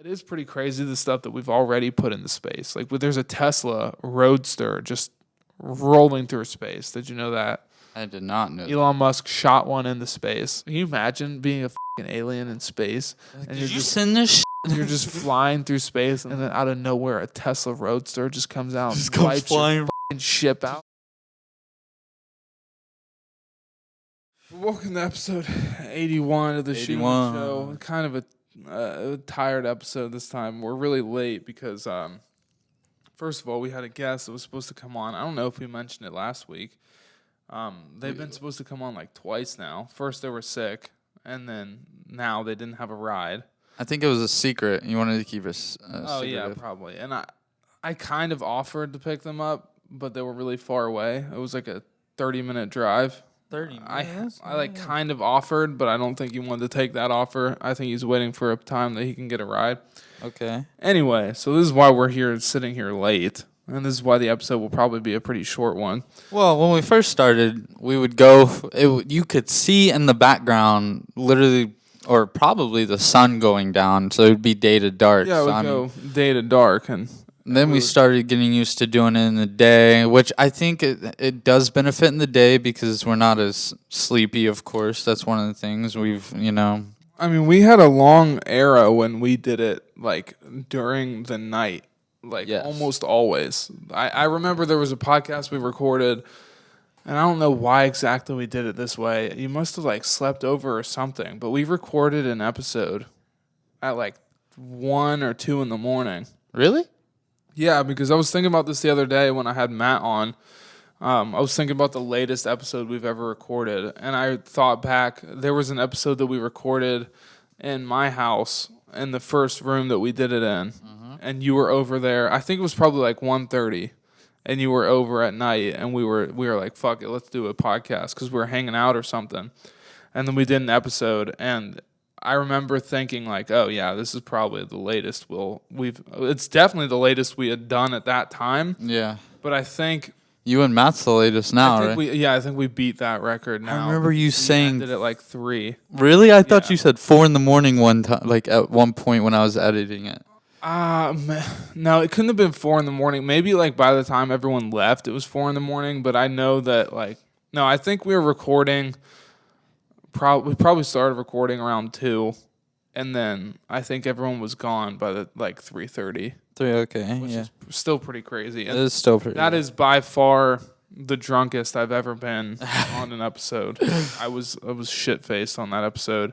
It is pretty crazy the stuff that we've already put into space. Like, there's a Tesla Roadster just rolling through space. Did you know that? I did not know. Elon Musk shot one into space. Can you imagine being a fucking alien in space? Like, And did you send this? you're just flying through space, and then out of nowhere, a Tesla Roadster just comes out Just and comes wipes your flying. fucking ship out. Welcome to episode 81 of the Scheuneman Show. Kind of a tired episode this time. We're really late because, first of all, we had a guest that was supposed to come on. I don't know if we mentioned it last week. They've been supposed to come on like twice now. First they were sick, and then now they didn't have a ride. I think it was a secret. You wanted to keep it Oh, yeah, probably. And I kind of offered to pick them up, but they were really far away. It was like a 30-minute drive. 30 minutes? I like kind of offered, but I don't think he wanted to take that offer. I think he's waiting for a time that he can get a ride. Okay. Anyway, so this is why we're here, sitting here late. And this is why the episode will probably be a pretty short one. Well, when we first started, we would go. You could see in the background, literally, or probably the sun going down. So it would be day to dark. Yeah, it would go day to dark, and then we started getting used to doing it in the day, which I think it does benefit in the day because we're not as sleepy. Of course, that's one of the things I mean, we had a long era when we did it like during the night. Like, yes. Almost always. I remember there was a podcast we recorded, and I don't know why exactly we did it this way. You must have, like, slept over or something. But we recorded an episode at, like, 1 or 2 in the morning. Really? Yeah, because I was thinking about this the other day when I had Matt on. I was thinking about the latest episode we've ever recorded, and I thought back. There was an episode that we recorded in my house in the first room that we did it in. And you were over there. I think it was probably like 1:30, and you were over at night, and we were like, fuck it, let's do a podcast because we were hanging out or something. And then we did an episode, and I remember thinking like, oh yeah, this is probably the latest it's definitely the latest we had done at that time. Yeah. But I think you and Matt's the latest now, right? I think we beat that record now. I remember you saying ended at like 3. Really? I thought you said 4 in the morning one time, like at one point when I was editing it. No, it couldn't have been 4 in the morning. Maybe like by the time everyone left, it was 4 in the morning. But I know that I think we were recording. We probably started recording around 2, and then I think everyone was gone by the 3:30. 3, okay, which yeah. is still pretty crazy. It is still pretty. That is by far the drunkest I've ever been on an episode. I was shit faced on that episode.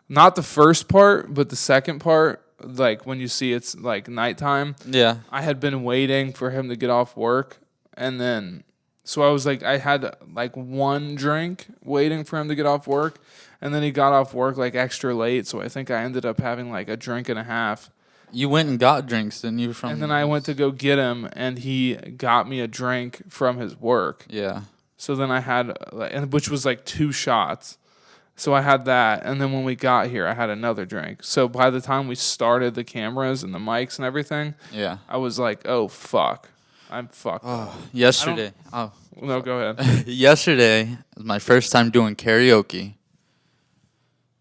Not the first part, but the second part. Like when you see it's like nighttime. Yeah. I had been waiting for him to get off work, and then so I was like, I had like 1 drink waiting for him to get off work, and then he got off work like extra late, so I think I ended up having like a drink and a half. You went and got drinks, didn't you? And then I went to go get him, and he got me a drink from his work. Yeah. So then I had, which was like 2 shots. So I had that, and then when we got here, I had another drink. So by the time we started the cameras and the mics and everything, yeah, I was like, oh, fuck. I'm fucked. Yesterday. No, go ahead. Yesterday was my first time doing karaoke.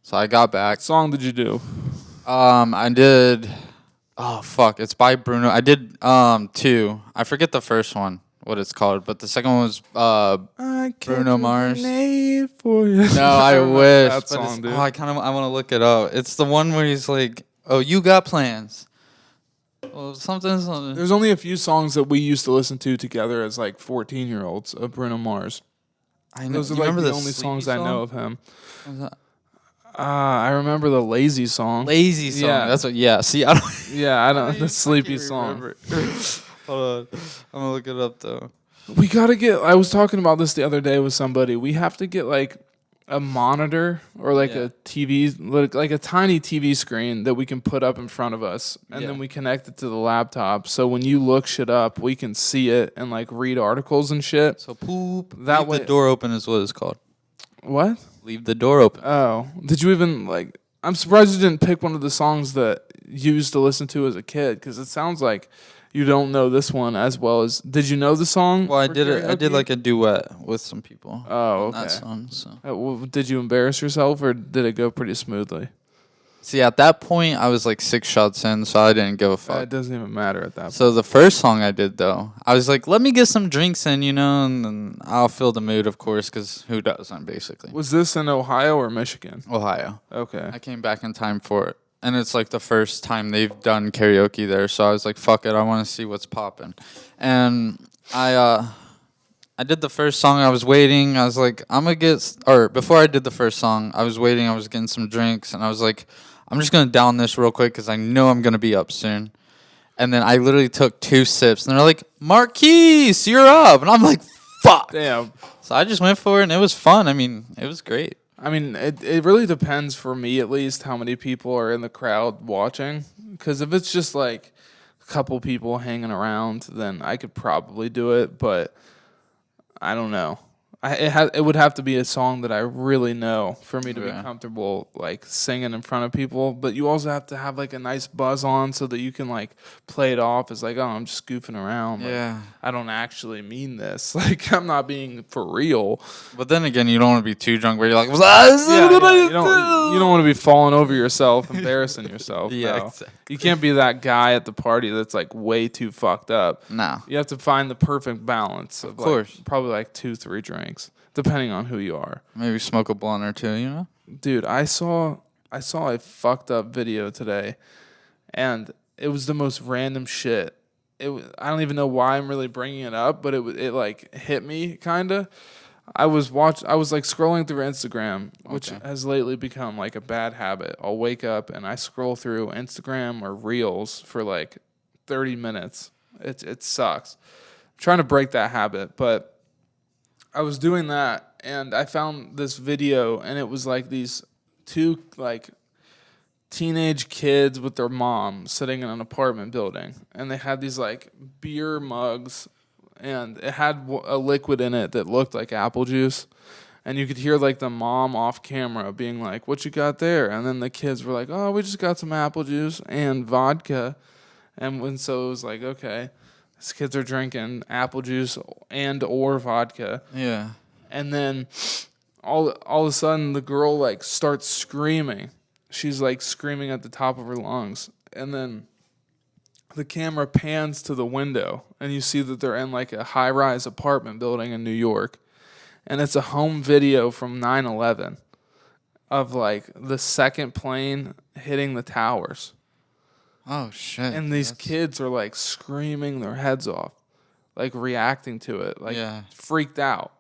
So I got back. What song did you do? I did, it's by Bruno. I did 2. I forget the first one, what it's called, but the second one was Bruno Mars. For you. No, I wish. That song, dude. I want to look it up. It's the one where he's like, "Oh, you got plans." Well, something. There's only a few songs that we used to listen to together as like 14-year-olds of Bruno Mars. I know. Those are like the only songs I know of him. I remember the Lazy song. Lazy song. Yeah. That's what. Yeah. See, I don't. Yeah, I don't. The Sleepy song. Hold on. I'm gonna look it up though. We gotta get. I was talking about this the other day with somebody. We have to get like a monitor or like a TV, like a tiny TV screen that we can put up in front of us, and then we connect it to the laptop. So when you look shit up, we can see it and like read articles and shit. So poop. That Leave way, the door open is what it's called. What? Leave the door open. Oh, did you even like? I'm surprised you didn't pick one of the songs that you used to listen to as a kid, because it sounds like you don't know this one as well as. Did you know the song? Well, I did it. I did like a duet with some people. Oh, okay. That song. So. Well, did you embarrass yourself, or did it go pretty smoothly? See, at that point, I was like 6 shots in, so I didn't give a fuck. It doesn't even matter at that point. So the first song I did, though, I was like, let me get some drinks in, and then I'll feel the mood, of course, because who doesn't, basically. Was this in Ohio or Michigan? Ohio. Okay. I came back in time for it. And it's like the first time they've done karaoke there, so I was like, fuck it, I want to see what's popping. And I did the first song. I was waiting. I was like, before I did the first song, I was waiting. I was getting some drinks, and I was like, I'm just going to down this real quick because I know I'm going to be up soon. And then I literally took 2 sips, and they're like, Marquise, you're up. And I'm like, fuck. Damn. So I just went for it, and it was fun. I mean, it was great. I mean, it really depends, for me at least, how many people are in the crowd watching. Because if it's just like a couple people hanging around, then I could probably do it. But I don't know. It would have to be a song that I really know for me to be comfortable like singing in front of people. But you also have to have like a nice buzz on so that you can like play it off as like, oh, I'm just goofing around. Yeah. Like, I don't actually mean this. Like, I'm not being for real. But then again, you don't want to be too drunk where you're like, You don't want to be falling over yourself, embarrassing yourself. Yeah, no. exactly. You can't be that guy at the party that's like way too fucked up. No. You have to find the perfect balance of course. like, probably like 2-3 drinks, depending on who you are. Maybe smoke a blunt or two, Dude, I saw a fucked up video today, and it was the most random shit. I don't even know why I'm really bringing it up, but it like hit me kinda. I was like scrolling through Instagram, which has lately become like a bad habit. I'll wake up and I scroll through Instagram or Reels for like 30 minutes. It sucks. I'm trying to break that habit, but I was doing that and I found this video, and it was like these 2 like teenage kids with their mom sitting in an apartment building, and they had these like beer mugs, and it had a liquid in it that looked like apple juice, and you could hear like the mom off camera being like, what you got there? And then the kids were like, oh, we just got some apple juice and vodka. And so it was like, okay, these kids are drinking apple juice and or vodka. Yeah. And then all of a sudden the girl like starts screaming. She's like screaming at the top of her lungs. And then the camera pans to the window, and you see that they're in like a high-rise apartment building in New York. And it's a home video from 9/11 of like the second plane hitting the towers. Oh, shit. And these kids are like screaming their heads off, like reacting to it, like freaked out.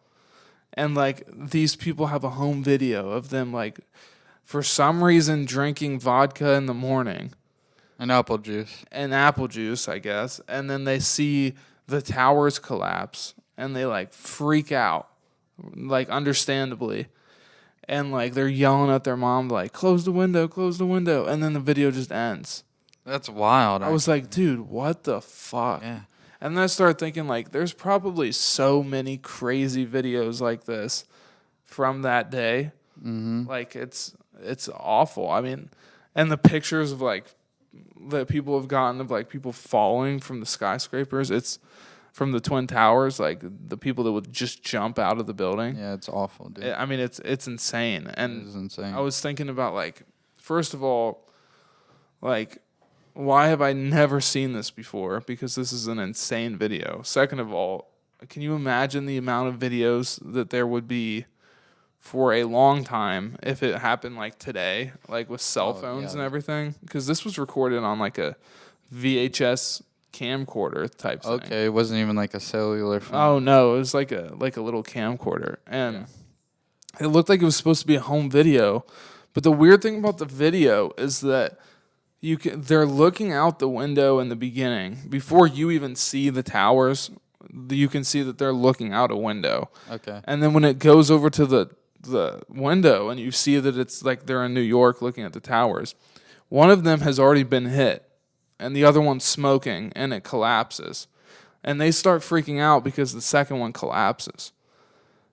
And like these people have a home video of them like for some reason drinking vodka in the morning. And apple juice, I guess. And then they see the towers collapse, and they like freak out, like understandably. And like they're yelling at their mom like, close the window. And then the video just ends. That's wild. I was like, dude, what the fuck? Yeah. And then I started thinking like, there's probably so many crazy videos like this from that day. Mm-hmm. Like it's awful. I mean, and the pictures of like that people have gotten of like people falling from the skyscrapers. It's from the Twin Towers, like the people that would just jump out of the building. Yeah, it's awful, dude. I mean, it's insane. And it is insane. I was thinking about like, first of all, like, why have I never seen this before? Because this is an insane video. Second of all, can you imagine the amount of videos that there would be for a long time if it happened like today, like with cell phones and everything? Because this was recorded on like a VHS camcorder type thing. Okay, it wasn't even like a cellular phone. Oh no, it was like a little camcorder, and it looked like it was supposed to be a home video. But the weird thing about the video is that they're looking out the window in the beginning before you even see the towers. You can see that they're looking out a window. Okay. And then when it goes over to the window and you see that it's like they're in New York looking at the towers, one of them has already been hit and the other one's smoking, and it collapses. And they start freaking out because the second one collapses.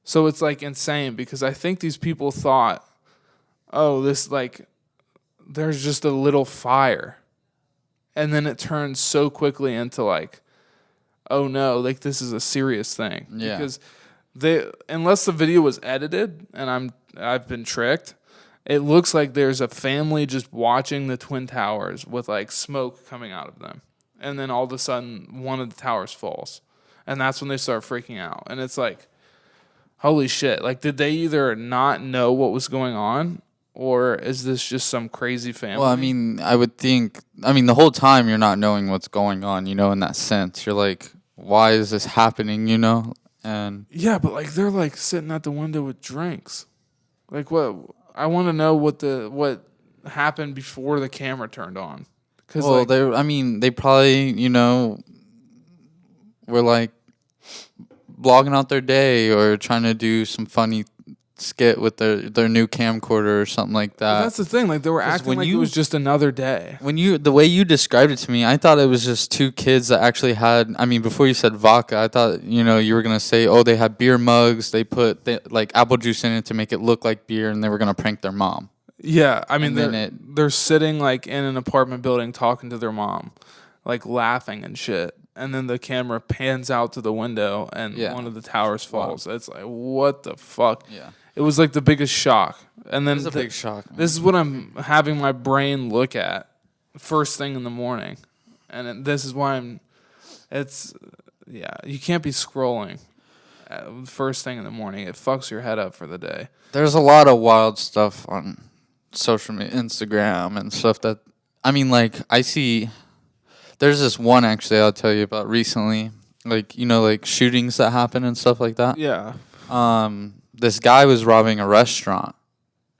So it's like insane, because I think these people thought, oh, this like there's just a little fire. And then it turns so quickly into like, oh no, like this is a serious thing. Yeah. Because unless the video was edited and I've been tricked, it looks like there's a family just watching the Twin Towers with like smoke coming out of them. And then all of a sudden, one of the towers falls. And that's when they start freaking out. And it's like, holy shit. Like, did they either not know what was going on, or is this just some crazy family? Well, I mean, I would think, the whole time you're not knowing what's going on, in that sense. You're like, why is this happening, And yeah, but like they're like sitting at the window with drinks. Like, what? I want to know what happened before the camera turned on. Well, they probably, were like blogging out their day or trying to do some funny skit with their new camcorder or something like that. Well, that's the thing. Like, they were acting like it was just another day. The way you described it to me, I thought it was just two kids that actually had. Before you said vodka, I thought you were gonna say, oh, they had beer mugs. They put like apple juice in it to make it look like beer, and they were gonna prank their mom. Yeah, they're sitting like in an apartment building talking to their mom, like laughing and shit. And then the camera pans out to the window, and one of the towers falls. Wow. It's like, what the fuck? Yeah. It was like the biggest shock. And then it was a big shock. Man. This is what I'm having my brain look at first thing in the morning. And this is why you can't be scrolling first thing in the morning. It fucks your head up for the day. There's a lot of wild stuff on social media, Instagram and stuff that, I see. There's this one actually I'll tell you about recently, like shootings that happen and stuff like that. Yeah. This guy was robbing a restaurant.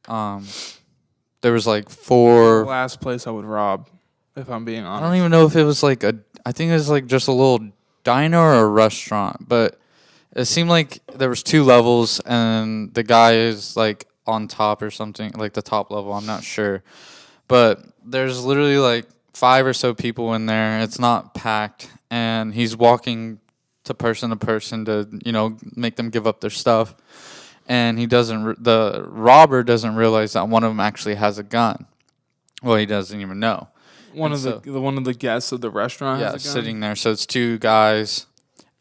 There was like 4. The last place I would rob, if I'm being honest. I don't even know if it was like I think it was like just a little diner or a restaurant, but it seemed like there was 2 levels and the guy is like on top or something, like the top level. I'm not sure, but there's literally like 5 or so people in there. It's not packed, and he's walking to person to make them give up their stuff. And the robber doesn't realize that one of them actually has a gun. Well, he doesn't even know. One of the guests of the restaurant has a gun? Sitting there. So it's 2 guys,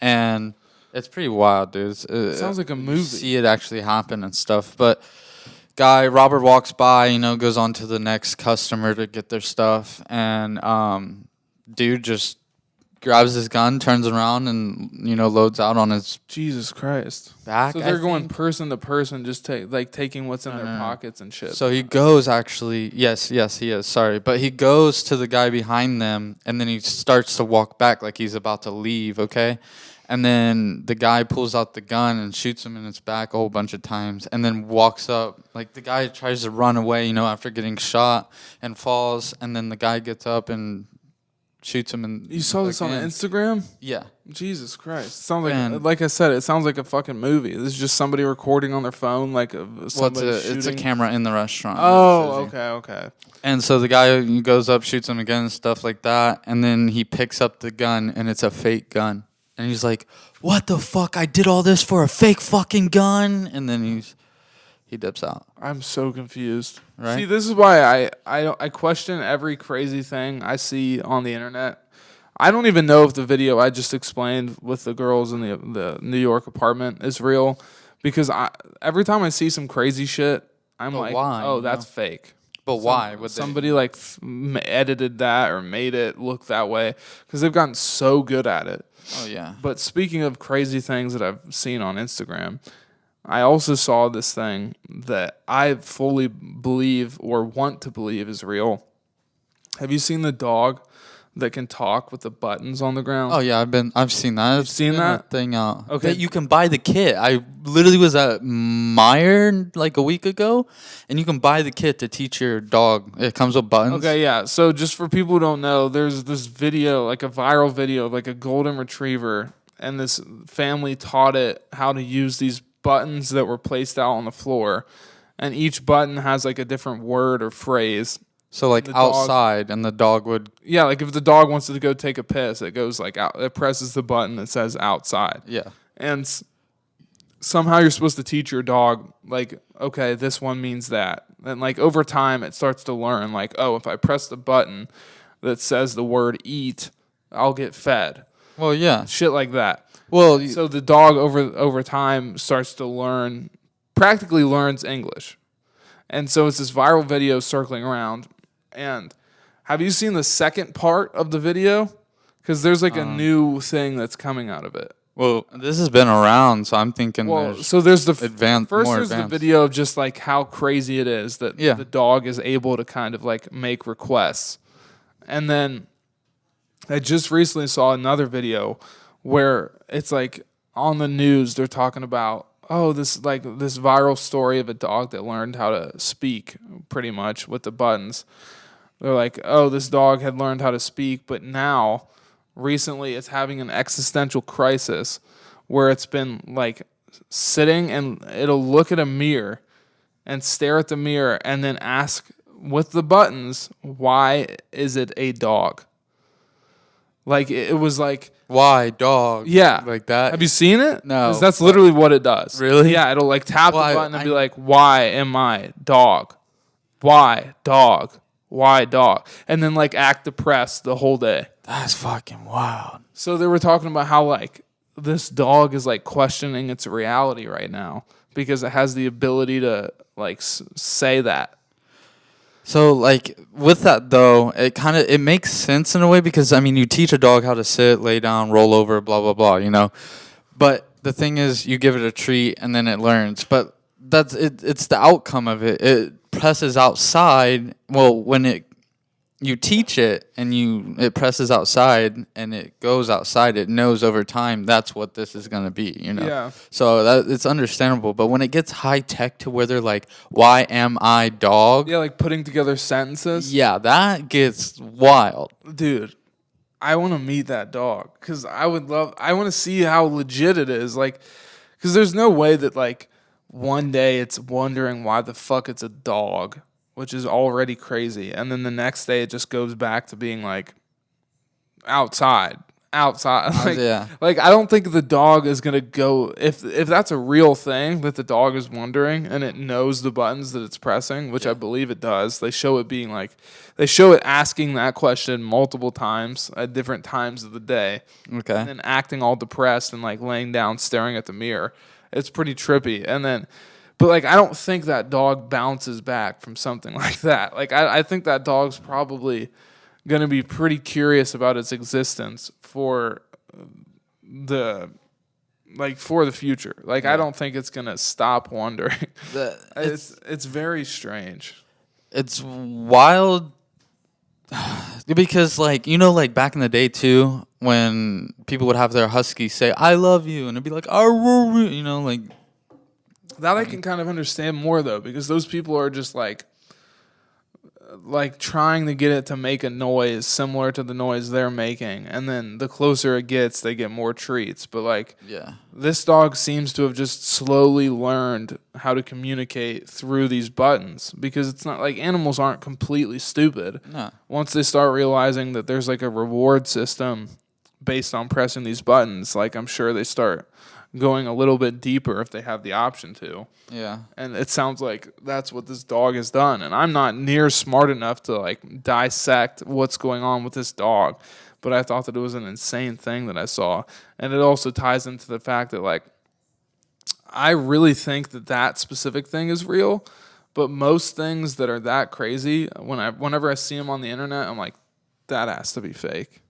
and it's pretty wild, dude. It sounds like a movie. You see it actually happen and stuff, but robber walks by, goes on to the next customer to get their stuff, and dude just grabs his gun, turns around, and loads out on his Jesus Christ back. So they're going person to person, just taking what's in their pockets and shit. So he goes actually, yes, he is. Sorry, but he goes to the guy behind them, and then he starts to walk back like he's about to leave. Okay. And then the guy pulls out the gun and shoots him in his back a whole bunch of times, and then walks up. Like, the guy tries to run away, after getting shot, and falls. And then the guy gets up and shoots him. And you saw this on Instagram? Yeah. Jesus Christ! It sounds like I said, it sounds like a fucking movie. This is just somebody recording on their phone, like it's a camera in the restaurant. Oh, okay. And so the guy goes up, shoots him again, and stuff like that. And then he picks up the gun, and it's a fake gun. And he's like, what the fuck? I did all this for a fake fucking gun? And then he dips out. I'm so confused. Right? See, this is why I question every crazy thing I see on the internet. I don't even know if the video I just explained with the girls in the New York apartment is real. Because every time I see some crazy shit, I'm like, why? Oh, that's fake. But why? Somebody edited that or made it look that way. Because they've gotten so good at it. Oh, yeah. But speaking of crazy things that I've seen on Instagram, I also saw this thing that I fully believe or want to believe is real. Have you seen the dog that can talk with the buttons on the ground? Oh yeah, I've seen that. You've seen that thing out. Okay, that you can buy the kit. I literally was at Meijer like a week ago, and you can buy the kit to teach your dog. It comes with buttons. Okay, yeah. So just for people who don't know, there's this video, like a viral video of like a golden retriever, and this family taught it how to use these buttons that were placed out on the floor, and each button has like a different word or phrase. So like outside, and the dog would... Yeah, like if the dog wants to go take a piss, it goes like out. It presses the button that says outside. Yeah. And somehow you're supposed to teach your dog, like, okay, this one means that. And like over time, it starts to learn, like, oh, if I press the button that says the word eat, I'll get fed. Well, yeah. Shit like that. Well, so the dog over time starts to practically learns English. And so it's this viral video circling around. And have you seen the second part of the video? Because there's like a new thing that's coming out of it. Well, this has been around, so I'm thinking. Well, so there's the advanced. First, more there's advanced. the video of just like how crazy it is that the dog is able to kind of like make requests, and then I just recently saw another video where it's like on the news they're talking about this viral story of a dog that learned how to speak pretty much with the buttons. They're like, oh, this dog had learned how to speak, but now recently it's having an existential crisis where it's been like sitting and it'll look at a mirror and stare at the mirror and then ask with the buttons, why is it a dog? Like it was like, why dog? Yeah. Like that. Have you seen it? No. 'Cause that's literally what it does. Really? Yeah, it'll like tap the button and be like, why am I dog? Why dog? Why dog? And then like act depressed the whole day. That's fucking wild. So they were talking about how like this dog is like questioning its reality right now because it has the ability to like say that. So like with that though, it makes sense in a way because I mean you teach a dog how to sit, lay down, roll over, blah blah blah, you know. But the thing is, you give it a treat and then it learns. But that's it. It's the outcome of it. It presses outside. Well, when you teach it and it presses outside and it goes outside, it knows over time that's what this is gonna be, you know. Yeah. So it's understandable. But when it gets high tech to where they're like, "Why am I dog?" Yeah, like putting together sentences. Yeah, that gets wild, dude. I want to meet that dog because I want to see how legit it is. Like, because there's no way that like one day it's wondering why the fuck it's a dog, which is already crazy, and then the next day it just goes back to being like outside. Like, yeah. Like I don't think the dog is gonna go if that's a real thing that the dog is wondering and it knows the buttons that it's pressing, which I believe it does. They show it asking that question multiple times at different times of the day. Okay. And then acting all depressed and like laying down staring at the mirror. It's pretty trippy. But like I don't think that dog bounces back from something like that. Like I think that dog's probably gonna be pretty curious about its existence for the future. Like I don't think it's gonna stop wondering. It's very strange. It's wild because like you know like back in the day too when people would have their husky say I love you and it'd be like "Arr," you know like that I can kind of understand more though because those people are just like trying to get it to make a noise similar to the noise they're making, and then the closer it gets they get more treats. But like this dog seems to have just slowly learned how to communicate through these buttons because it's not like animals aren't completely stupid. No. Once they start realizing that there's like a reward system based on pressing these buttons, like I'm sure they start going a little bit deeper if they have the option to. Yeah. And it sounds like that's what this dog has done. And I'm not near smart enough to like dissect what's going on with this dog. But I thought that it was an insane thing that I saw. And it also ties into the fact that like I really think that specific thing is real. But most things that are that crazy, whenever I see them on the internet, I'm like, that has to be fake.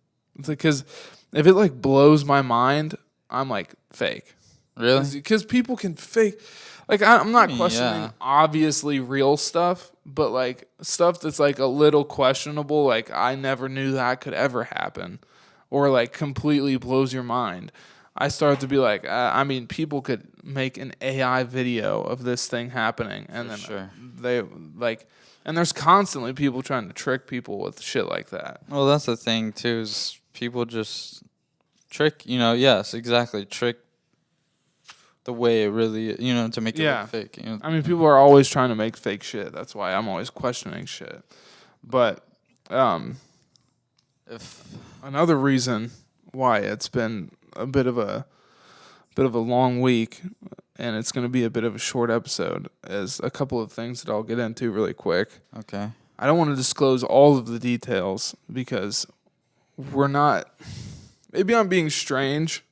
Because if it like blows my mind, I'm like, fake. Really? Because people can fake. Like, I'm not questioning obviously real stuff, but like stuff that's like a little questionable, like I never knew that could ever happen, or like completely blows your mind. I start to be like, I mean, people could make an AI video of this thing happening, and then they like, and there's constantly people trying to trick people with shit like that. Well, that's the thing too, is people just trick, yes, exactly, trick the way it really, to make it look fake. I mean, people are always trying to make fake shit. That's why I'm always questioning shit. But if another reason why it's been a bit of a long week and it's going to be a bit of a short episode is a couple of things that I'll get into really quick. Okay. I don't want to disclose all of the details because we're not. Maybe I'm being strange,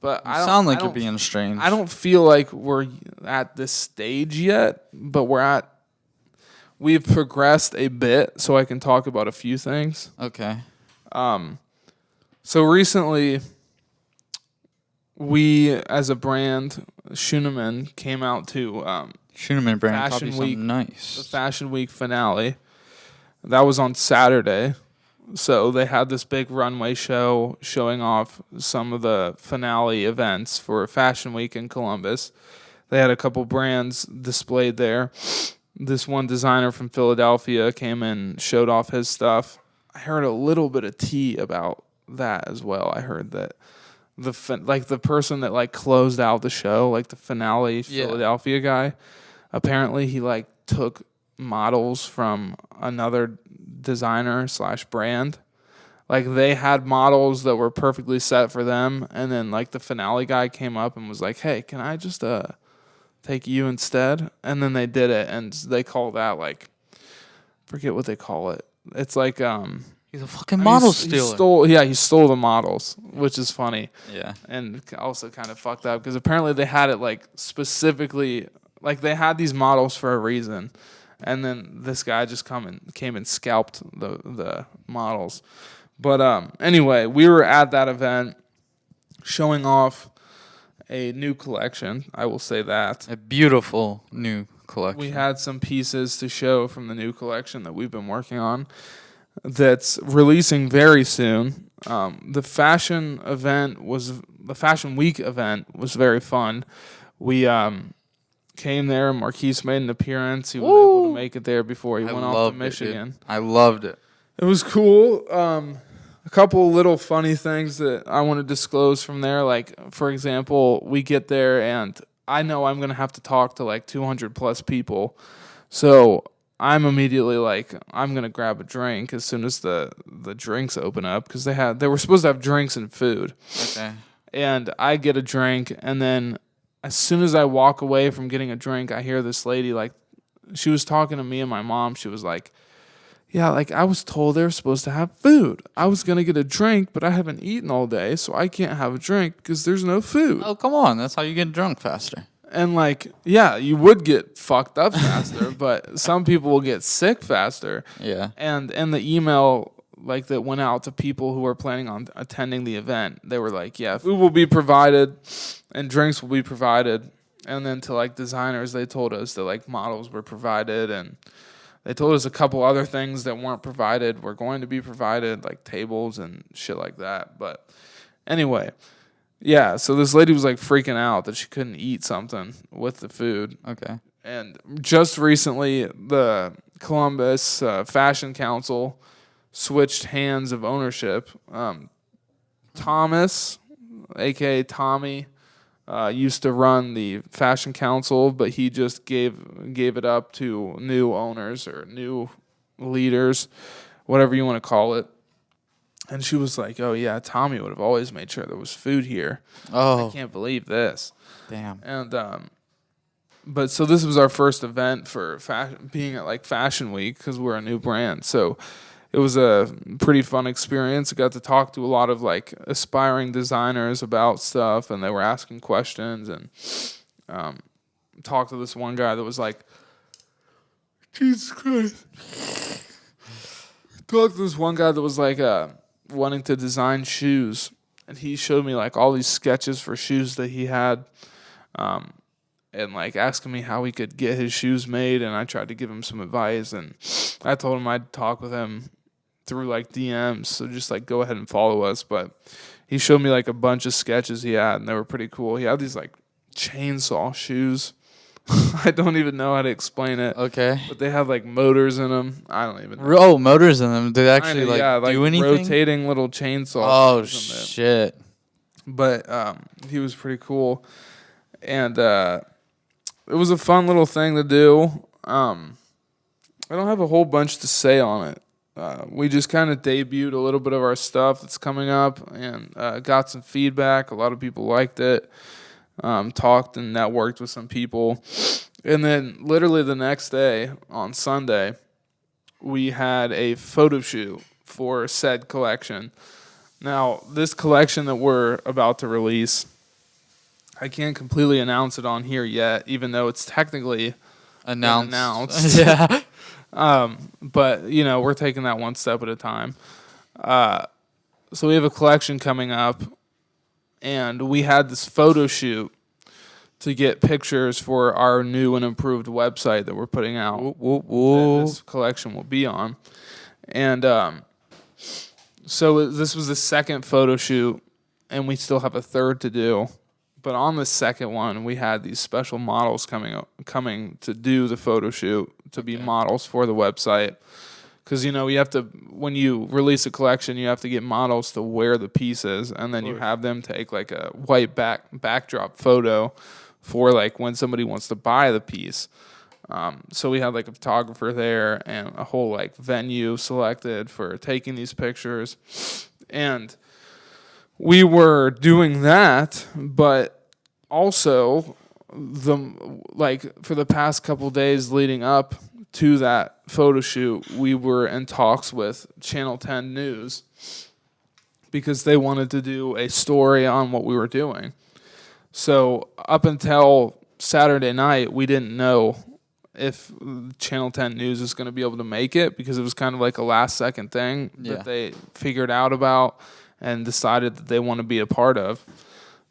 but I sound like you're being strange. I don't feel like we're at this stage yet, but we're at we've progressed a bit, so I can talk about a few things. Okay. So recently, we as a brand, Scheuneman, came out to Scheuneman brand Fashion copy Week, something nice. the Fashion Week finale. That was on Saturday. So they had this big runway show showing off some of the finale events for Fashion Week in Columbus. They had a couple brands displayed there. This one designer from Philadelphia came in, showed off his stuff. I heard a little bit of tea about that as well. I heard that the person that like closed out the show, like the finale Philadelphia guy, apparently he like took models from another designer / brand. Like they had models that were perfectly set for them, and then like the finale guy came up and was like, "Hey, can I just take you instead?" And then they did it, and they call that like, forget what they call it. It's like He's a fucking model stealer. He stole the models, which is funny. Yeah. And also kind of fucked up because apparently they had it like specifically, like they had these models for a reason. And then this guy just came and scalped the models. But anyway, we were at that event showing off a new collection. I will say that. A beautiful new collection. We had some pieces to show from the new collection that we've been working on that's releasing very soon. The Fashion Week event was very fun. We came there, and Marquise made an appearance. He was able to make it there before he went off to Michigan. I loved it. It was cool. A couple little funny things that I want to disclose from there. Like, for example, we get there, and I know I'm going to have to talk to like 200 plus people. So I'm immediately like, I'm going to grab a drink as soon as the drinks open up because they were supposed to have drinks and food. Okay. And I get a drink, and then as soon as I walk away from getting a drink, I hear this lady, like, she was talking to me and my mom. She was like, yeah, like, I was told they were supposed to have food. I was going to get a drink, but I haven't eaten all day, so I can't have a drink because there's no food. Oh, come on. That's how you get drunk faster. And, like, yeah, you would get fucked up faster, but some people will get sick faster. Yeah. And in the email, like, that went out to people who were planning on attending the event, they were like, yeah, food will be provided and drinks will be provided. And then to, like, designers, they told us that, like, models were provided, and they told us a couple other things that weren't provided were going to be provided, like tables and shit like that. But anyway, yeah, so this lady was, like, freaking out that she couldn't eat something with the food. Okay. And just recently, the Columbus Fashion Council switched hands of ownership. Thomas, a.k.a. Tommy, used to run the Fashion Council, but he just gave it up to new owners or new leaders, whatever you want to call it. And she was like, oh, yeah, Tommy would have always made sure there was food here. Oh. I can't believe this. Damn. And but so this was our first event for being at like Fashion Week because we're a new brand. So it was a pretty fun experience. I got to talk to a lot of like aspiring designers about stuff, and they were asking questions, and talked to this one guy that was like, Jesus Christ. Talked to this one guy that was like wanting to design shoes, and he showed me like all these sketches for shoes that he had, and like asking me how he could get his shoes made, and I tried to give him some advice, and I told him I'd talk with him through like DMs, so just like go ahead and follow us. But he showed me like a bunch of sketches he had, and they were pretty cool. He had these like chainsaw shoes. I don't even know how to explain it. Okay. But they have like motors in them. I don't even know. Oh, motors in them. Do they actually do anything? Rotating little chainsaw. Oh shit. But he was pretty cool, and it was a fun little thing to do. I don't have a whole bunch to say on it. We just kind of debuted a little bit of our stuff that's coming up, and got some feedback. A lot of people liked it. Talked and networked with some people. And then literally the next day, on Sunday, we had a photo shoot for said collection. Now, this collection that we're about to release, I can't completely announce it on here yet, even though it's technically announced. Yeah. But we're taking that one step at a time. So we have a collection coming up, and we had this photo shoot to get pictures for our new and improved website that we're putting out. That this collection will be on. And so this was the second photo shoot, and we still have a third to do. But on the second one, we had these special models coming to do the photo shoot, to be models for the website. Because, you have to, when you release a collection, you have to get models to wear the pieces, and then you have them take like a white backdrop photo for like when somebody wants to buy the piece. So we had like a photographer there and a whole like venue selected for taking these pictures. And we were doing that, but also for the past couple days leading up to that photo shoot, we were in talks with Channel 10 News because they wanted to do a story on what we were doing. So up until Saturday night, we didn't know if Channel 10 News is going to be able to make it, because it was kind of like a last second thing that they figured out about and decided that they want to be a part of.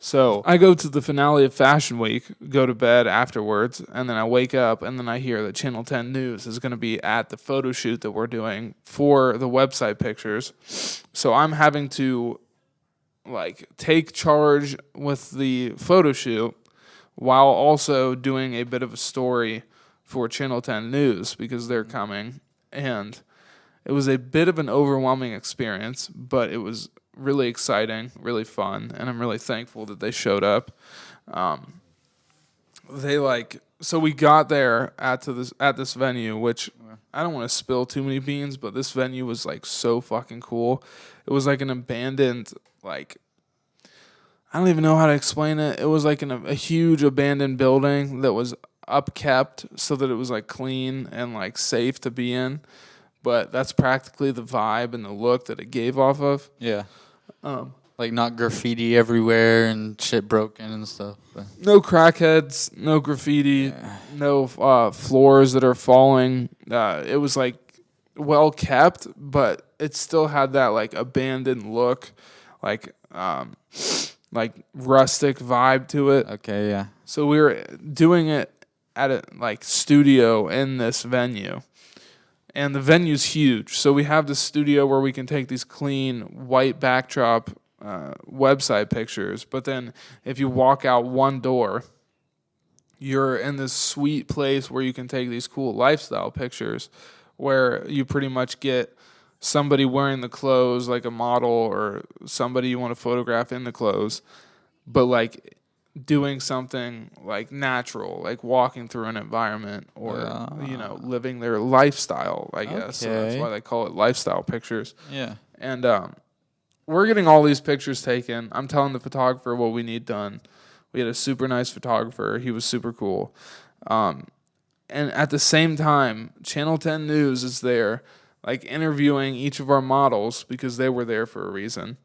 So I go to the finale of Fashion Week, go to bed afterwards, and then I wake up and then I hear that Channel 10 News is going to be at the photo shoot that we're doing for the website pictures. So I'm having to take charge with the photo shoot while also doing a bit of a story for Channel 10 News because they're coming. And it was a bit of an overwhelming experience, but it was really exciting, really fun, and I'm really thankful that they showed up. So we got there at this venue, which I don't want to spill too many beans, but this venue was so fucking cool. It was an abandoned, I don't even know how to explain it. It was a huge abandoned building that was upkept so that it was clean and safe to be in. But that's practically the vibe and the look that it gave off of. Yeah. Not graffiti everywhere and shit broken and stuff. But. No crackheads, no graffiti, no floors that are falling. It was well kept, but it still had that abandoned look, rustic vibe to it. Okay, yeah. So we were doing it at a studio in this venue. And the venue's huge. So we have the studio where we can take these clean white backdrop website pictures. But then if you walk out one door, you're in this sweet place where you can take these cool lifestyle pictures where you pretty much get somebody wearing the clothes, like a model or somebody you want to photograph in the clothes, but doing something natural, walking through an environment or living their lifestyle, I guess. So that's why they call it lifestyle pictures. Yeah. And we're getting all these pictures taken. I'm telling the photographer what we need done. We had a super nice photographer. He was super cool. And at the same time, Channel 10 News is there interviewing each of our models because they were there for a reason.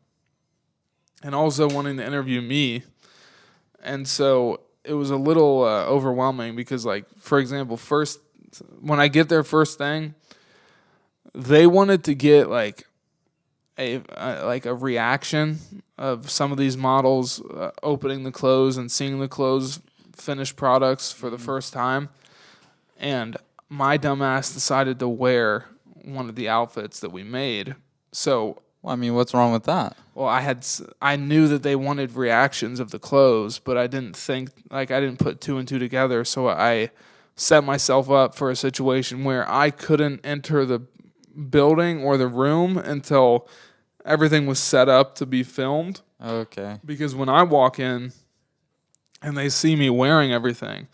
And also wanting to interview me. And so it was a little overwhelming because, for example, first when I get there first thing, they wanted to get a reaction of some of these models opening the clothes and seeing the clothes finished products for the first time, and my dumbass decided to wear one of the outfits that we made. So. What's wrong with that? Well, I knew that they wanted reactions of the clothes, but I didn't think, I didn't put two and two together, so I set myself up for a situation where I couldn't enter the building or the room until everything was set up to be filmed. Okay. Because when I walk in and they see me wearing everything,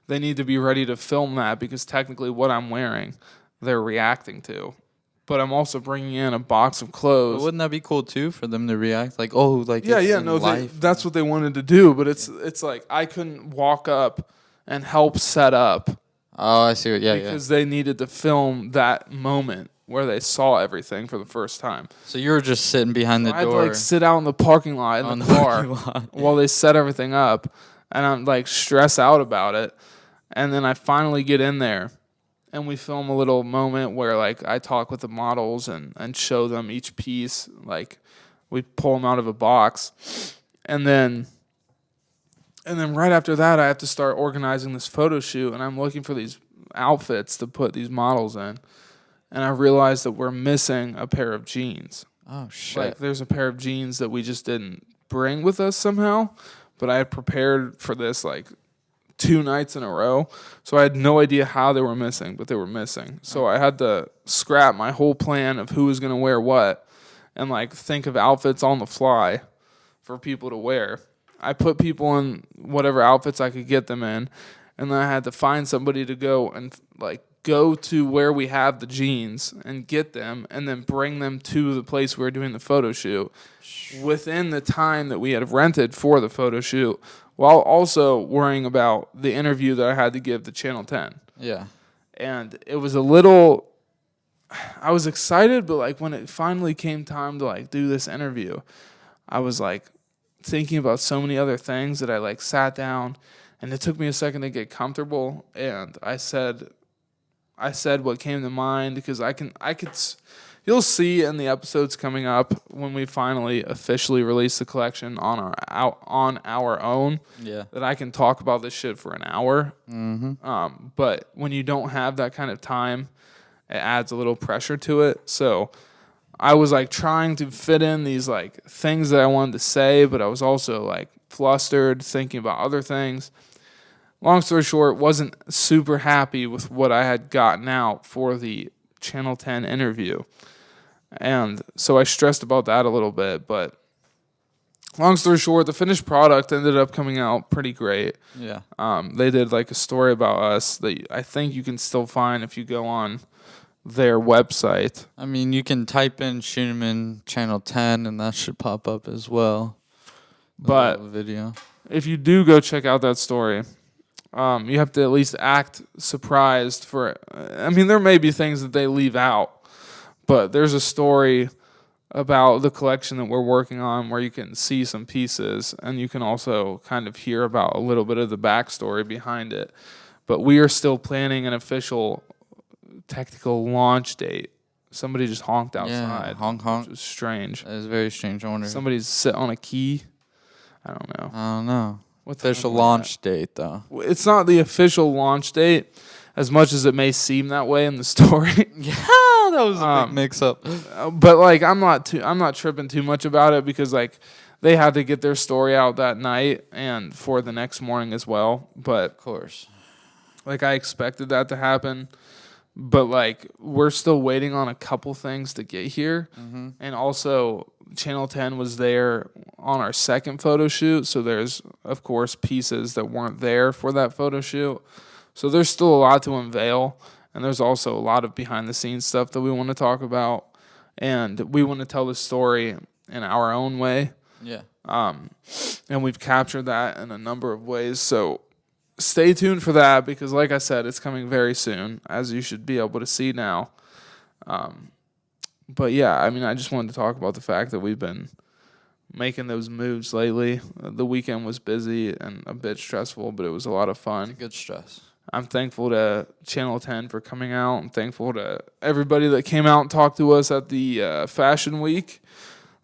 they need to be ready to film that because technically what I'm wearing, they're reacting to. But I'm also bringing in a box of clothes. But wouldn't that be cool too for them to react that's what they wanted to do. But it's I couldn't walk up and help set up. Oh, I see. Because they needed to film that moment where they saw everything for the first time. So you were just sitting behind the door. I had to sit out in the parking lot in the car while they set everything up, and I'm stressed out about it. And then I finally get in there. and we film a little moment where like I talk with the models and show them each piece. Like we pull them out of a box, and then right after that, I have to start organizing this photo shoot, and I'm looking for these outfits to put these models in, and I realized that we're missing a pair of jeans. Oh shit! Like there's a pair of jeans that we just didn't bring with us somehow, but I had prepared for this like 2 nights in a row, so I had no idea how they were missing, but they were missing. So I had to scrap my whole plan of who was gonna wear what, and like think of outfits on the fly for people to wear. I put people in whatever outfits I could get them in, and then I had to find somebody to go and like go to where we have the jeans and get them, and then bring them to the place we were doing the photo shoot within the time that we had rented for the photo shoot, while also worrying about the interview that I had to give to Channel 10. Yeah. And it was a little, I was excited, but like when it finally came time to like do this interview, I was like thinking about so many other things that I like sat down, and it took me a second to get comfortable, and I said what came to mind, because you'll see in the episodes coming up when we finally officially release the collection on our own. Yeah. That I can talk about this shit for an hour. Mm-hmm. But when you don't have that kind of time, it adds a little pressure to it. So I was like trying to fit in these like things that I wanted to say, but I was also like flustered thinking about other things. Long story short, wasn't super happy with what I had gotten out for the Channel 10 interview. And so I stressed about that a little bit, but long story short, the finished product ended up coming out pretty great. Yeah. They did like a story about us that I think you can still find if you go on their website. I mean, you can type in Scheuneman Channel 10 and that should pop up as well. But video. If you do go check out that story, you have to at least act surprised for. I mean, there may be things that they leave out, but there's a story about the collection that we're working on where you can see some pieces, and you can also kind of hear about a little bit of the backstory behind it. But we are still planning an official technical launch date. Somebody just honked outside. Yeah, honk honk. Which was strange. That is very strange. I wonder. Somebody's sit on a key. I don't know. I don't know. What the Official hell was launch date, though. It's not the official launch date, as much as it may seem that way in the story. Yeah, that was a big mix-up. But like, I'm not tripping too much about it, because like they had to get their story out that night and for the next morning as well. But Of course. like I expected that to happen. But like we're still waiting on a couple things to get here, and also Channel 10 was there on our second photo shoot, so there's of course pieces that weren't there for that photo shoot. So there's still a lot to unveil, and there's also a lot of behind the scenes stuff that we want to talk about, and we want to tell the story in our own way. Yeah. And we've captured that in a number of ways. So stay tuned for that, because like I said, it's coming very soon, as you should be able to see now. But yeah, I mean, I just wanted to talk about the fact that we've been making those moves lately. The weekend was busy and a bit stressful, but it was a lot of fun. Good stress. I'm thankful to Channel 10 for coming out. I'm thankful to everybody that came out and talked to us at the Fashion Week.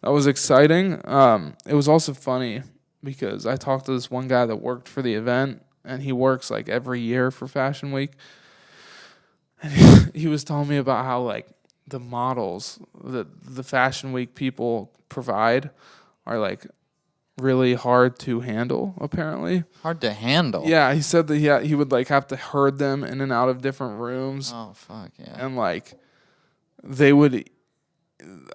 That was exciting. It was also funny because I talked to this one guy that worked for the event, and he works like every year for Fashion Week. And he was telling me about how like the models that the Fashion Week people provide are like really hard to handle, apparently. Hard to handle? Yeah, he said that he would like have to herd them in and out of different rooms. Oh, fuck, yeah. And like they would,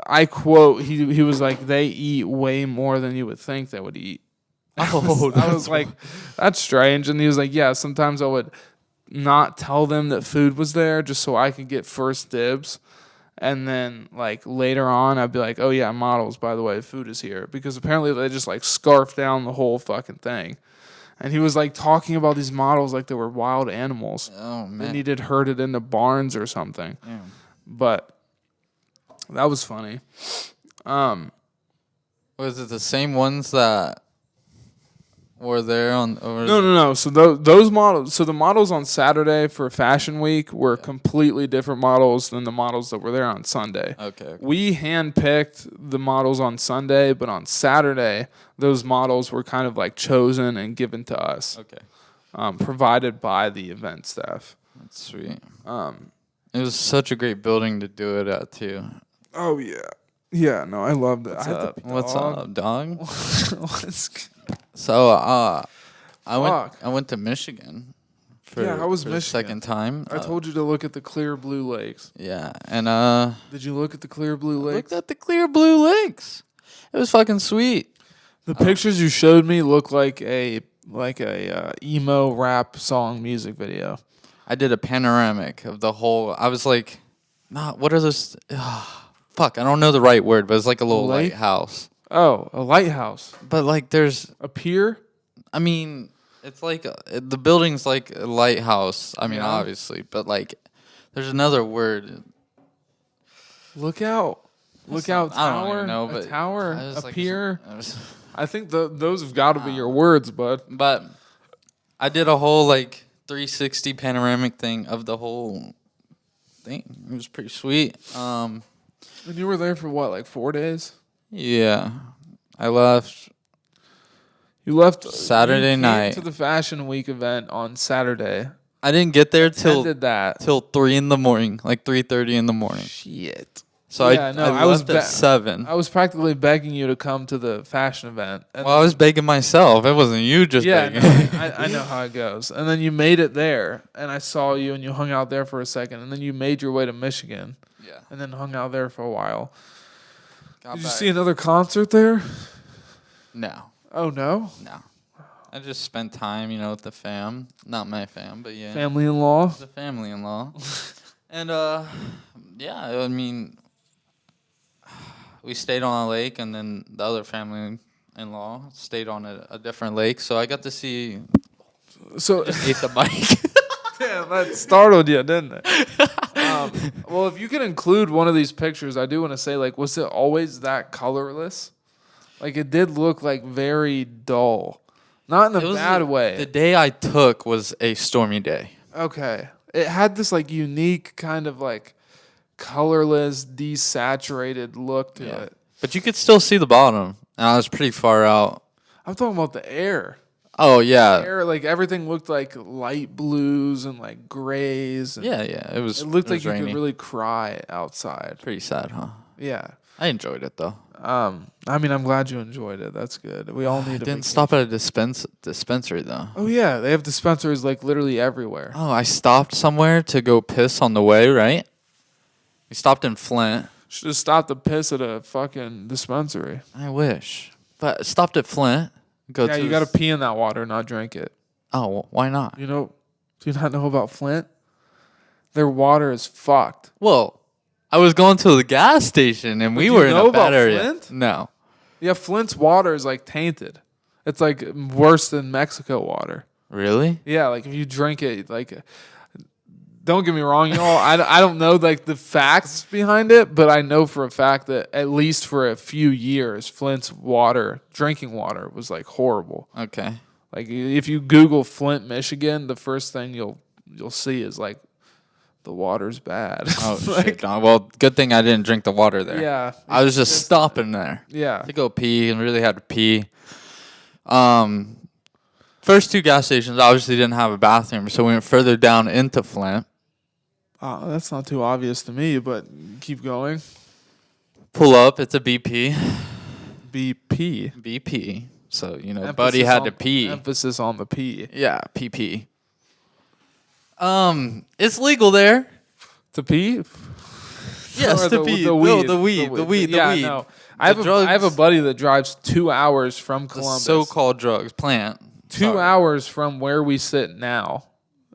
I quote, he was like, they eat way more than you would think they would eat. Oh, I was like, that's strange. And he was like, yeah, sometimes I would not tell them that food was there just so I could get first dibs. And then like later on, I'd be like, oh yeah, models, by the way, food is here. Because apparently they just like scarf down the whole fucking thing. And he was like talking about these models like they were wild animals. Oh, man. They needed herded into barns or something. Yeah. But that was funny. Was it the same ones that were there on. Or No. So those models, so the models on Saturday for Fashion Week were completely different models than the models that were there on Sunday. Okay. We handpicked the models on Sunday, but on Saturday, those models were kind of like chosen and given to us, Okay. provided by the event staff. That's sweet. It was such a great building to do it at too. Oh yeah, yeah. No, I loved it. What's up, dog? What's So Fuck. I went to Michigan for, Yeah, how was for Michigan? the second time. I told you to look at the clear blue lakes. Yeah, and Did you look at the clear blue lakes? looked at the clear blue lakes. It was fucking sweet. The pictures you showed me look like a emo rap song music video. I did a panoramic of the whole. I was like, what are those? Fuck, I don't know the right word, but it's like a little Lake? lighthouse. Oh, a lighthouse. But like, there's, A pier? I mean, it's like the building's like a lighthouse. I mean, Yeah. obviously, but like, there's another word. Look out. Look out I don't tower. even know, a but tower. I was A like- pier. I was- I think those have got to be your words, bud. But I did a whole like 360 panoramic thing of the whole thing. It was pretty sweet. And you were there for what, like 4 days? Yeah, I left. You left Saturday you came night. to the Fashion Week event on Saturday. I didn't get there till Did that? 3 in the morning, like 3:30 in the morning. Shit. So Yeah, I no, I was left at 7. I was practically begging you to come to the fashion event. And Well, I was begging myself. It wasn't you just yeah, begging. no, I know how it goes. And then you made it there, and I saw you, and you hung out there for a second, and then you made your way to Michigan, Yeah. and then hung out there for a while. Got Did you back. see another concert there? No. Oh no, I just spent time, with the fam. Not my fam, but yeah. family-in-law. The family-in-law. And, yeah, I mean, we stayed on a lake, and then the other family-in-law stayed on a different lake. So I got to see, So ate the bike. damn, that startled you, didn't it? Well, if you can include one of these pictures, I do want to say, like, was it always that colorless? Like, it did look like very dull, not in a bad way. The day I took was a stormy day. Okay. It had this like unique kind of like colorless, desaturated look to it. But you could still see the bottom, and I was pretty far out. I'm talking about the air. Oh, yeah. Air, like everything looked like light blues and like grays. And Yeah, it was. It looked like was you rainy. could really cry outside. Pretty sad, huh? Yeah. I enjoyed it though. I mean, I'm glad you enjoyed it. That's good. We all need. Didn't stop at a dispensary though. Oh yeah, they have dispensaries like literally everywhere. Oh, I stopped somewhere to go piss on the way. Right? We stopped in Flint. Should have stopped to piss at a fucking dispensary. I wish, but stopped at Flint. Yeah, you got to pee in that water, not drink it. Oh, well, why not? You know, do you not know about Flint? Their water is fucked. Well, I was going to the gas station and we do were you in know a bad about area. Flint? No. Yeah, Flint's water is like tainted. It's like worse than Mexico water. Really? Yeah, like if you drink it, like, don't get me wrong, y'all. I don't know like the facts behind it, but I know for a fact that at least for a few years, Flint's water, drinking water, was like horrible. Okay. Like if you Google Flint, Michigan, the first thing you'll see is like the water's bad. Oh Like, shit. No, well, good thing I didn't drink the water there. yeah, I was just stopping there yeah. to go pee and really had to pee. First 2 gas stations obviously didn't have a bathroom, so we went further down into Flint. Oh, that's not too obvious to me, but keep going. Pull up, it's a BP. BP. BP. So, Emphasis buddy had to on- pee. Emphasis on the P. Yeah, PP. It's legal there. To pee? Yes, Or to pee. No, the weed. Yeah, the weed. no. I have a buddy that drives 2 hours from The Columbus. so-called drugs plant. 2 hours from where we sit now,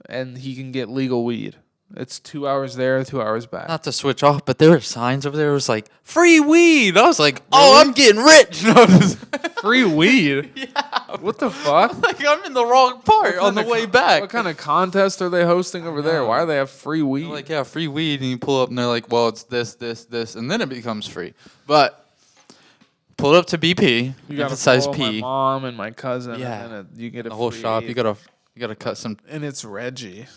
and he can get legal weed. It's 2 hours there, 2 hours back. Not to switch off, but there were signs over there. It was like free weed. I was like, oh, I'm getting rich. No, Free weed? yeah. What the fuck? Like I'm in the wrong part on the way back. What kind of contest are they hosting over there? Why do they have free weed? They're like, yeah, free weed, and you pull up, and they're like, well, it's this, and then it becomes free. But pulled up to BP. You got to Emphasize follow my P. mom and my cousin. Yeah. And then you get a The whole free shop. eighth. You gotta cut some. And it's Reggie.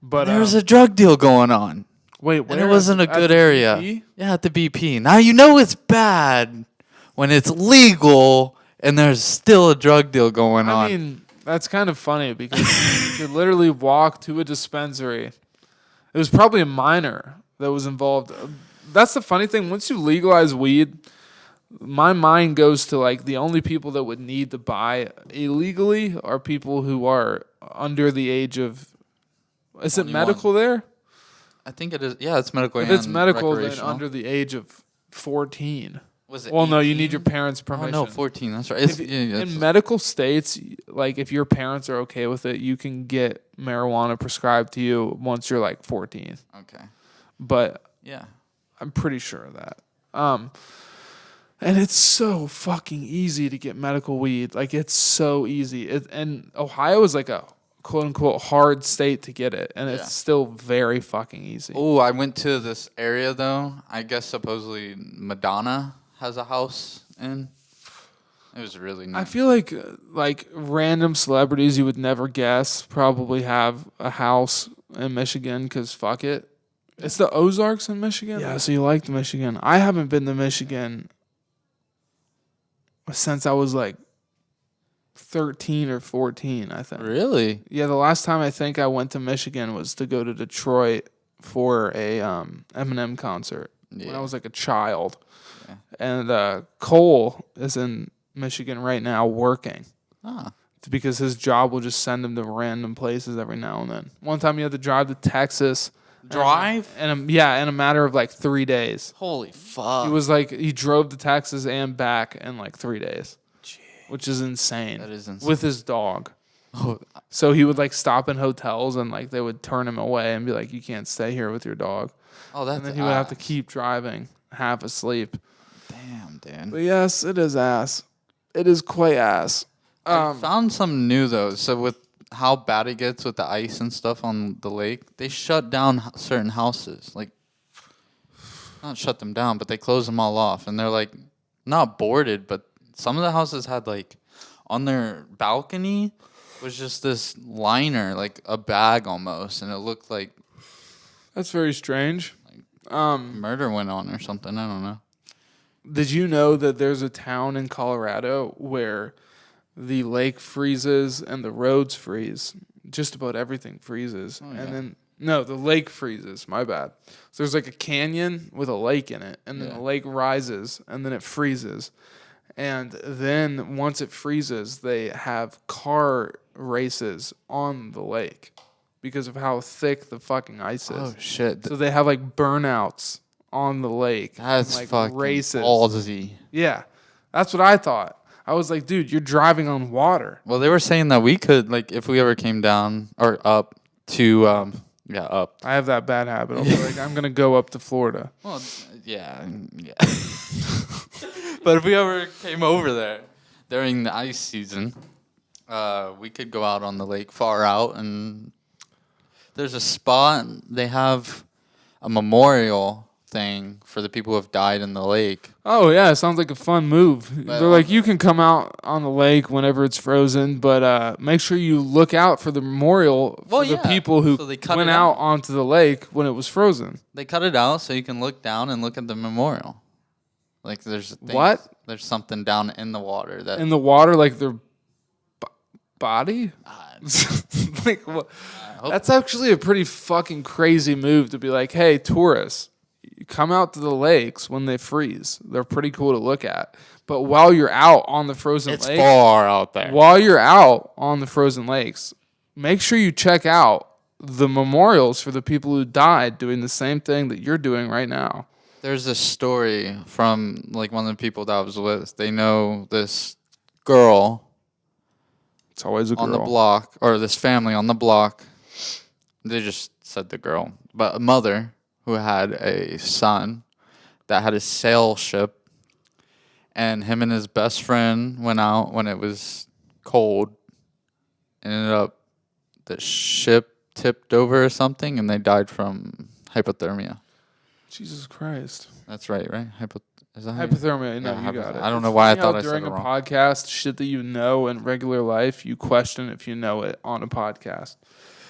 But There's a drug deal going on. wait, And where it wasn't a at good the area. BP? Yeah, at the BP. Now you know it's bad when it's legal and there's still a drug deal going on. I mean, that's kind of funny because you could literally walk to a dispensary. It was probably a minor that was involved. That's the funny thing. Once you legalize weed, my mind goes to like the only people that would need to buy illegally are people who are under the age of. Is it 21. medical there? I think it is. Yeah, it's medical. If and it's medical, then recreational. under the age of 14. Was it Well, no, you 18? need your parents' Oh permission. no, 14. That's right. It's, In medical states, like if your parents are okay with it, you can get marijuana prescribed to you once you're like 14. okay. But Yeah. I'm pretty sure of that. And it's so fucking easy to get medical weed. Like it's so easy. And Ohio is like a quote unquote hard state to get it, and it's still very fucking easy. Oh, I went to this area though. I guess supposedly Madonna has a house in. It was really nice. I feel like random celebrities you would never guess probably have a house in Michigan because fuck it. It's the Ozarks in Michigan? Yeah, so you liked Michigan. I haven't been to Michigan since I was like 13 or 14, I think. Really? Yeah, the last time I think I went to Michigan was to go to Detroit for a Eminem concert when I was like a child. Yeah. And Cole is in Michigan right now working. Ah. Because his job will just send him to random places every now and then. One time he had to drive to Texas. Drive? And in a matter of like 3 days. Holy fuck. He drove to Texas and back in like 3 days. Jeez. Which is insane. That is insane. With his dog. Oh. So he would like stop in hotels and like they would turn him away and be like, you can't stay here with your dog. Oh, that's And then he would have to keep driving, half asleep. Damn, dude. But yes, it is ass. It is quite ass. I found something new though. So with how bad it gets with the ice and stuff on the lake, they shut down certain houses. Like, not shut them down, but they close them all off. And they're like, not boarded, but some of the houses had like, on their balcony was just this liner, like a bag almost. And it looked like That's very strange. murder went on or something. I don't know. Did you know that there's a town in Colorado where the lake freezes and the roads freeze? Just about everything freezes. Oh, yeah. And then, no, the lake freezes. My bad. So there's like a canyon with a lake in it. And then the lake rises and then it freezes. And then once it freezes, they have car races on the lake because of how thick the fucking ice is. Oh, shit. So they have like burnouts on the lake. That's and, like, fucking races. ballsy. Yeah, that's what I thought. I was like, dude, you're driving on water. Well, they were saying that we could, like, if we ever came down or up to, up. I have that bad habit. I'll be like, I'm gonna go up to Florida. Well, yeah. But if we ever came over there during the ice season, we could go out on the lake far out, and there's a spot. They have a memorial thing for the people who have died in the lake. Oh yeah, it sounds like a fun move. But They're like, you can come out on the lake whenever it's frozen, but make sure you look out for the memorial for the people who So they cut went it out out. onto the lake when it was frozen. They cut it out so you can look down and look at the memorial. Like there's things, What? There's something down in the water that In the water, like their body. Like what? That's actually a pretty fucking crazy move to be like, hey, tourists, you come out to the lakes when they freeze. They're pretty cool to look at. But while you're out on the frozen it's lake, far out there. while you're out on the frozen lakes, make sure you check out the memorials for the people who died doing the same thing that you're doing right now. There's a story from like one of the people that I was with. They know this girl It's always a girl. on the block, or this family on the block. They just said the girl, but a mother who had a son that had a sail ship, and him and his best friend went out when it was cold. Ended up the ship tipped over or something, and they died from hypothermia. Jesus Christ. That's right? Is that Hypothermia. No, Yeah, you got it. I don't It's know why I funny thought how I said during it a wrong. podcast, shit that you know in regular life, you question if you know it on a podcast.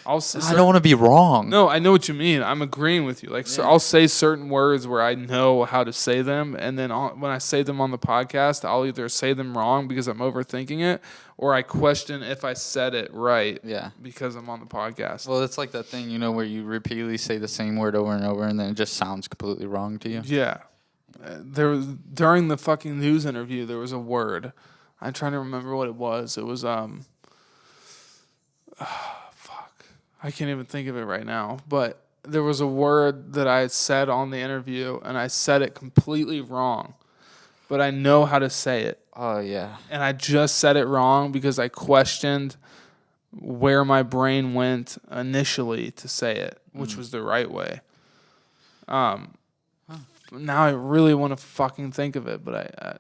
I don't want to be wrong. No, I know what you mean. I'm agreeing with you. Like, so Yeah. I'll say certain words where I know how to say them, and then when I say them on the podcast, I'll either say them wrong because I'm overthinking it, or I question if I said it right. Yeah. Because I'm on the podcast. Well, it's like that thing, where you repeatedly say the same word over and over, and then it just sounds completely wrong to you. Yeah. There was during the fucking news interview, there was a word. I'm trying to remember what it was. It was fuck. I can't even think of it right now. But there was a word that I said on the interview, and I said it completely wrong. But I know how to say it. Oh, yeah. And I just said it wrong because I questioned where my brain went initially to say it, which was the right way. Now I really want to fucking think of it, but I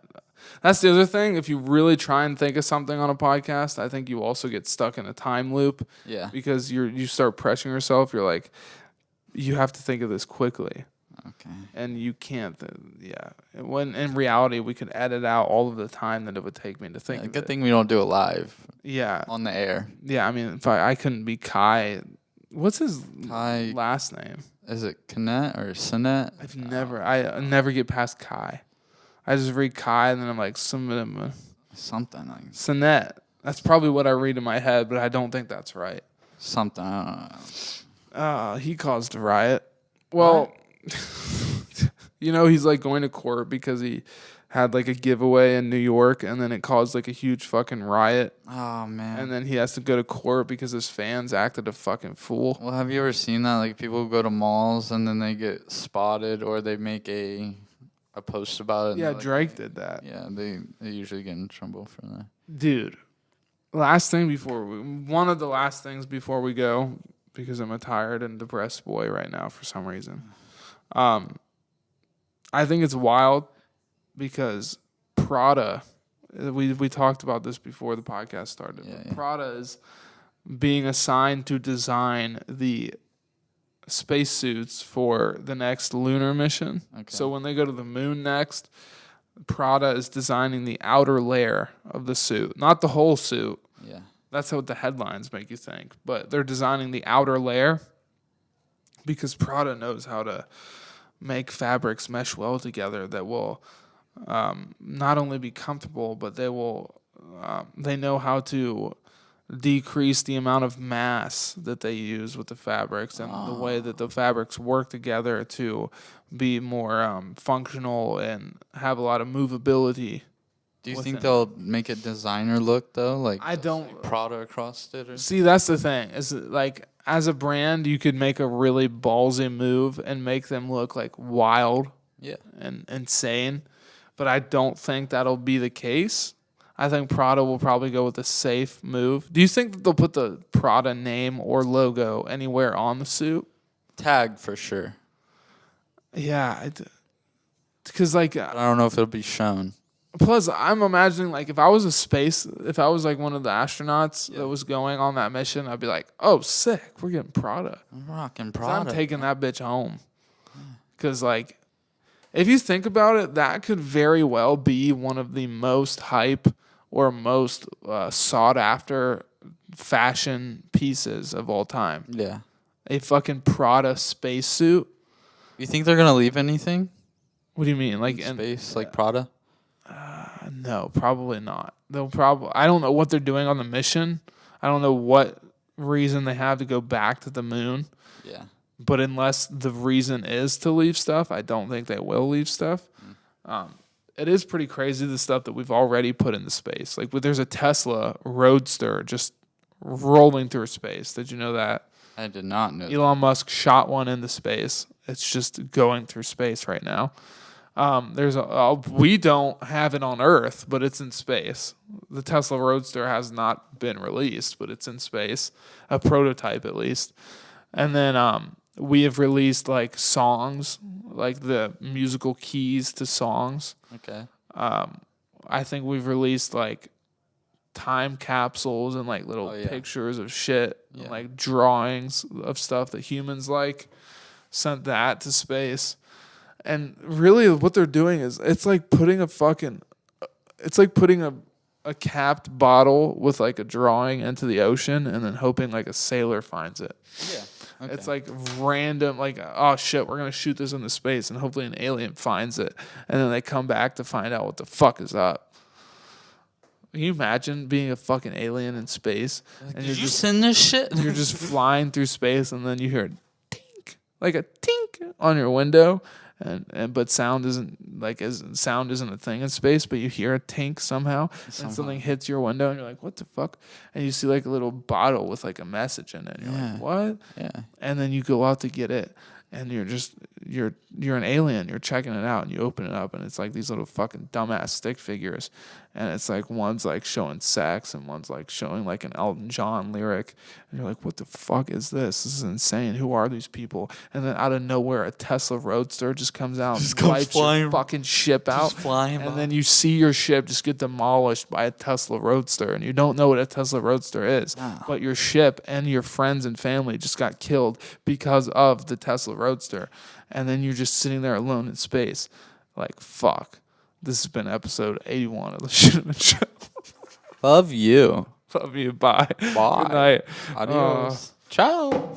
that's the other thing. If you really try and think of something on a podcast, I think you also get stuck in a time loop. Yeah. Because you start pressuring yourself. You're like, you have to think of this quickly. Okay. And you can't. When in reality, we could edit out all of the time that it would take me to think of Good it. thing we don't do it live. Yeah. On the air. Yeah, I mean, if I couldn't be Kai. What's his Kai. last name? Is it Canet or Sinet? I never get past Kai. I just read Kai and then I'm like, Something like Sinet. That's probably what I read in my head, but I don't think that's right. something. I don't know. He caused a riot. Well, he's like going to court because he had like a giveaway in New York and then it caused like a huge fucking riot. Oh, man. And then he has to go to court because his fans acted a fucking fool. Well, have you ever seen that? Like, people go to malls and then they get spotted or they make a post about it. Yeah, like, Drake did that. Yeah, they usually get in trouble for that. Dude, one of the last things before we go, because I'm a tired and depressed boy right now for some reason. I think it's wild because Prada, we talked about this before the podcast started. Yeah, but yeah. Prada is being assigned to design the spacesuits for the next lunar mission. Okay. So when they go to the moon next, Prada is designing the outer layer of the suit, not the whole suit. Yeah. That's what the headlines make you think. But they're designing the outer layer because Prada knows how to make fabrics mesh well together that will not only be comfortable, but they know how to decrease the amount of mass that they use with the fabrics and the way that the fabrics work together to be more functional and have a lot of movability. Do you think they'll make a designer look though? Like I don't Prada across it or see. That's the thing. Is like as a brand, you could make a really ballsy move and make them look like wild, and insane. But I don't think that'll be the case. I think Prada will probably go with a safe move. Do you think that they'll put the Prada name or logo anywhere on the suit? Tag for sure. Yeah, because like I don't know if it'll be shown. plus I'm imagining like if I was like one of the astronauts that was going on that mission, I'd be like, oh sick, we're getting Prada. I'm rocking 'Cause Prada. I'm taking that bitch home. Because like, if you think about it, that could very well be one of the most hype or most sought after fashion pieces of all time. Yeah. A fucking Prada spacesuit. You think they're gonna leave anything What do you mean? Like in space, like Prada? no, probably not. I don't know what they're doing on the mission. I don't know what reason they have to go back to the moon. Yeah. But unless the reason is to leave stuff, I don't think they will leave stuff. It is pretty crazy the stuff that we've already put into space. Like there's a Tesla Roadster just rolling through space. Did you know that? I did not know. Elon Musk shot one into space. It's just going through space right now. We don't have it on Earth, but it's in space. The Tesla Roadster has not been released, but it's in space, a prototype at least. And then we have released like songs, like the musical keys to songs. Okay. I think we've released like time capsules and like little pictures of shit, and, like drawings of stuff that humans like. Sent that to space. And really, what they're doing is it's like putting a capped bottle with like a drawing into the ocean, and then hoping like a sailor finds it. Yeah. Okay. It's like random, like, oh shit, we're gonna shoot this into space, and hopefully an alien finds it, and then they come back to find out what the fuck is up. Can you imagine being a fucking alien in space? Like, and did you send this shit? You're just flying through space, and then you hear a tink, like a tink on your window, but sound isn't a thing in space, but you hear a tink somehow, and something hits your window, and you're like, what the fuck? And you see like a little bottle with like a message in it. And you're like, what? Yeah. And then you go out to get it, and you're an alien. You're checking it out, and you open it up, and it's like these little fucking dumbass stick figures, and it's like one's like showing sex, and one's like showing like an Elton John lyric, and you're like, what the fuck is this? This is insane. Who are these people? And then out of nowhere, a Tesla Roadster just comes out and wipes your fucking ship out, and then you see your ship just get demolished by a Tesla Roadster, and you don't know what a Tesla Roadster is, but your ship and your friends and family just got killed because of the Tesla Roadster. And then you're just sitting there alone in space. Like, fuck. This has been episode 81 of the Scheuneman Show. Love you. Love you. Bye. Bye. Good night. Adios. Ciao.